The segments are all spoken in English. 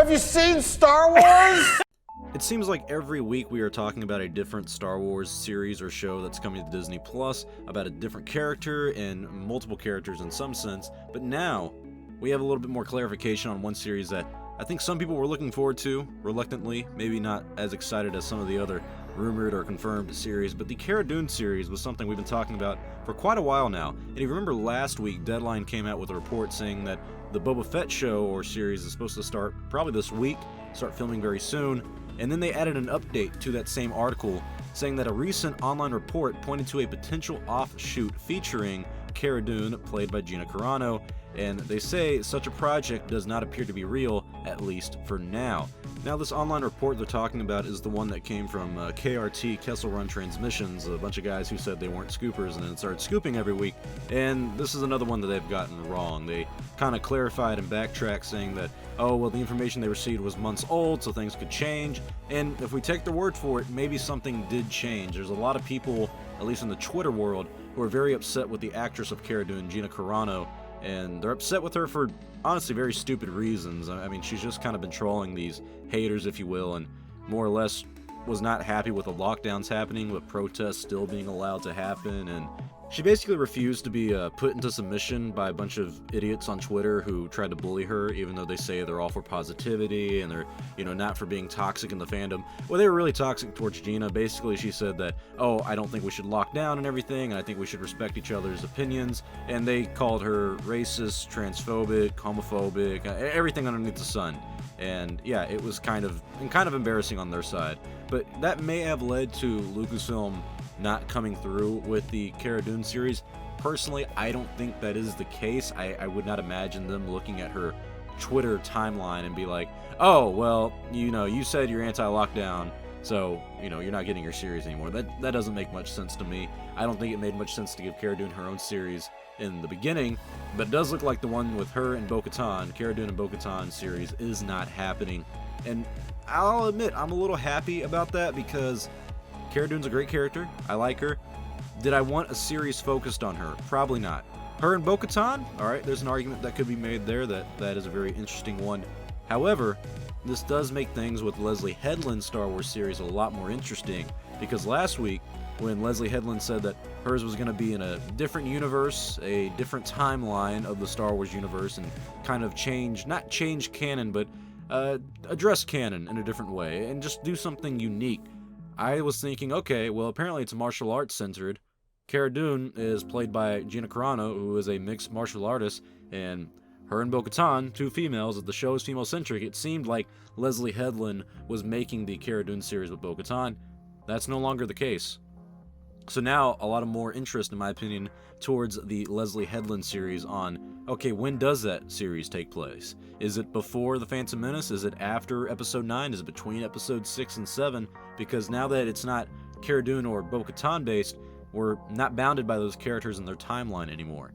Have you seen Star Wars? It seems like every week we are talking about a different Star Wars series or show that's coming to Disney Plus, about a different character and multiple characters in some sense, but now we have a little bit more clarification on one series that I think some people were looking forward to, reluctantly, maybe not as excited as some of the other rumored or confirmed series, but the Cara Dune series was something we've been talking about for quite a while now. And if you remember last week, Deadline came out with a report saying that the Boba Fett show or series is supposed to start probably this week, start filming very soon. And then they added an update to that same article saying that a recent online report pointed to a potential offshoot featuring Cara Dune, played by Gina Carano, and they say such a project does not appear to be real, at least for now. Now, this online report they're talking about is the one that came from KRT, Kessel Run Transmissions, a bunch of guys who said they weren't scoopers and then started scooping every week, and this is another one that they've gotten wrong. They kind of clarified and backtracked, saying that, oh, well, the information they received was months old, so things could change, and if we take their word for it, maybe something did change. There's a lot of people, at least in the Twitter world, who are very upset with the actress of Cara Dune, Gina Carano, and they're upset with her for, honestly, very stupid reasons. I mean, she's just kind of been trolling these haters, if you will, and more or less was not happy with the lockdowns happening, with protests still being allowed to happen, and she basically refused to be put into submission by a bunch of idiots on Twitter who tried to bully her, even though they say they're all for positivity and they're, not for being toxic in the fandom. Well, they were really toxic towards Gina. Basically, she said that, oh, I don't think we should lock down and everything, and I think we should respect each other's opinions, and they called her racist, transphobic, homophobic, everything underneath the sun. And yeah, it was kind of embarrassing on their side. But that may have led to Lucasfilm not coming through with the Cara Dune series. Personally, I don't think that is the case. I would not imagine them looking at her Twitter timeline and be like, oh, well, you said you're anti-lockdown, so, you're not getting your series anymore. That doesn't make much sense to me. I don't think it made much sense to give Cara Dune her own series in the beginning, but it does look like the one with her and Bo-Katan, Cara Dune and Bo-Katan series, is not happening. And I'll admit, I'm a little happy about that because Cara Dune's a great character. I like her. Did I want a series focused on her? Probably not. Her and Bo-Katan? Alright, there's an argument that could be made there that is a very interesting one. However, this does make things with Leslie Headland's Star Wars series a lot more interesting, because last week, when Leslie Headland said that hers was going to be in a different universe, a different timeline of the Star Wars universe, and kind of not change canon, but address canon in a different way, and just do something unique, I was thinking, okay, well, apparently it's martial arts centered. Cara Dune is played by Gina Carano, who is a mixed martial artist, and her and Bo-Katan, two females. If the show is female-centric, it seemed like Leslie Headland was making the Cara Dune series with Bo-Katan. That's no longer the case. So now, a lot of more interest, in my opinion, towards the Leslie Headland series on, okay, when does that series take place? Is it before The Phantom Menace? Is it after Episode 9? Is it between Episodes 6 and 7? Because now that it's not Cara Dune or Bo-Katan based, we're not bounded by those characters and their timeline anymore.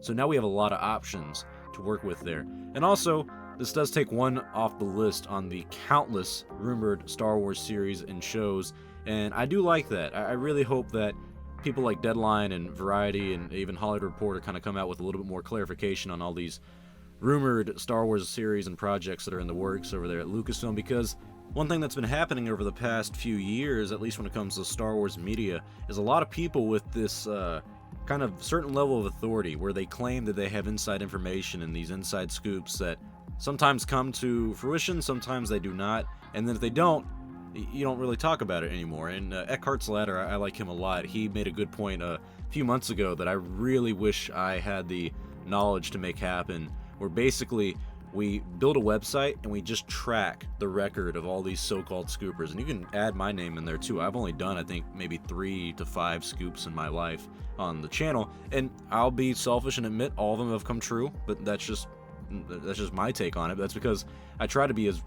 So now we have a lot of options to work with there. And also, this does take one off the list on the countless rumored Star Wars series and shows, and I do like that. I really hope that people like Deadline and Variety and even Hollywood Reporter kind of come out with a little bit more clarification on all these rumored Star Wars series and projects that are in the works over there at Lucasfilm, because one thing that's been happening over the past few years, at least when it comes to Star Wars media, is a lot of people with this kind of certain level of authority where they claim that they have inside information and these inside scoops that sometimes come to fruition, sometimes they do not, and then if they don't, you don't really talk about it anymore. And Eckhart's Ladder, I like him a lot. He made a good point a few months ago that I really wish I had the knowledge to make happen, where basically we build a website and we just track the record of all these so-called scoopers. And you can add my name in there too. I've only done, I think, maybe 3 to 5 scoops in my life on the channel. And I'll be selfish and admit all of them have come true, but that's just my take on it. That's because I try to be as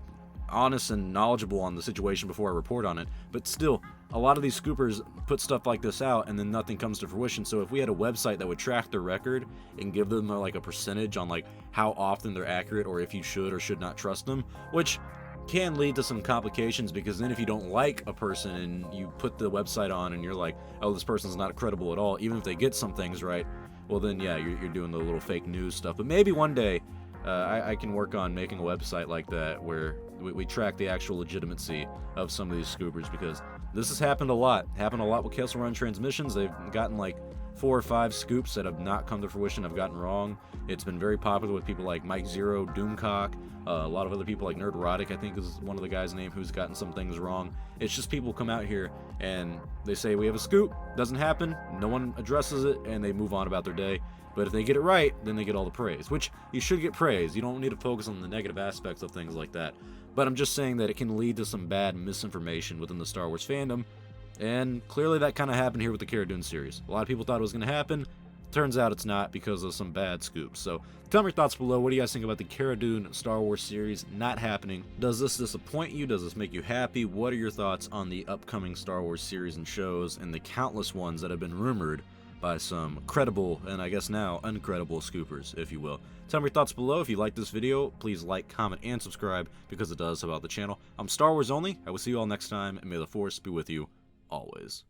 honest and knowledgeable on the situation before I report on it. But still, a lot of these scoopers put stuff like this out and then nothing comes to fruition. So if we had a website that would track their record and give them like a percentage on like how often they're accurate or if you should or should not trust them, which can lead to some complications, because then if you don't like a person and you put the website on and you're like, oh, this person's not credible at all, even if they get some things right, well then yeah, you're doing the little fake news stuff. But maybe one day I can work on making a website like that where we track the actual legitimacy of some of these scoopers, because this has happened a lot. Happened a lot with Castle Run transmissions. They've gotten like 4 or 5 scoops that have not come to fruition, have gotten wrong. It's been very popular with people like Mike Zero, Doomcock, a lot of other people like Nerdrotic, I think is one of the guys' name, who's gotten some things wrong. It's just people come out here and they say we have a scoop, doesn't happen, no one addresses it, and they move on about their day. But if they get it right, then they get all the praise, which you should get praise. You don't need to focus on the negative aspects of things like that. But I'm just saying that it can lead to some bad misinformation within the Star Wars fandom, and clearly that kind of happened here with the Cara Dune series. A lot of people thought it was going to happen. Turns out it's not, because of some bad scoops. So tell me your thoughts below. What do you guys think about the Cara Dune Star Wars series not happening? Does this disappoint you? Does this make you happy? What are your thoughts on the upcoming Star Wars series and shows, and the countless ones that have been rumored by some credible, and I guess now uncredible, scoopers, if you will? Tell me your thoughts below. If you like this video, please like, comment, and subscribe, because it does help out the channel. I'm Star Wars Only. I will see you all next time, and may the Force be with you always.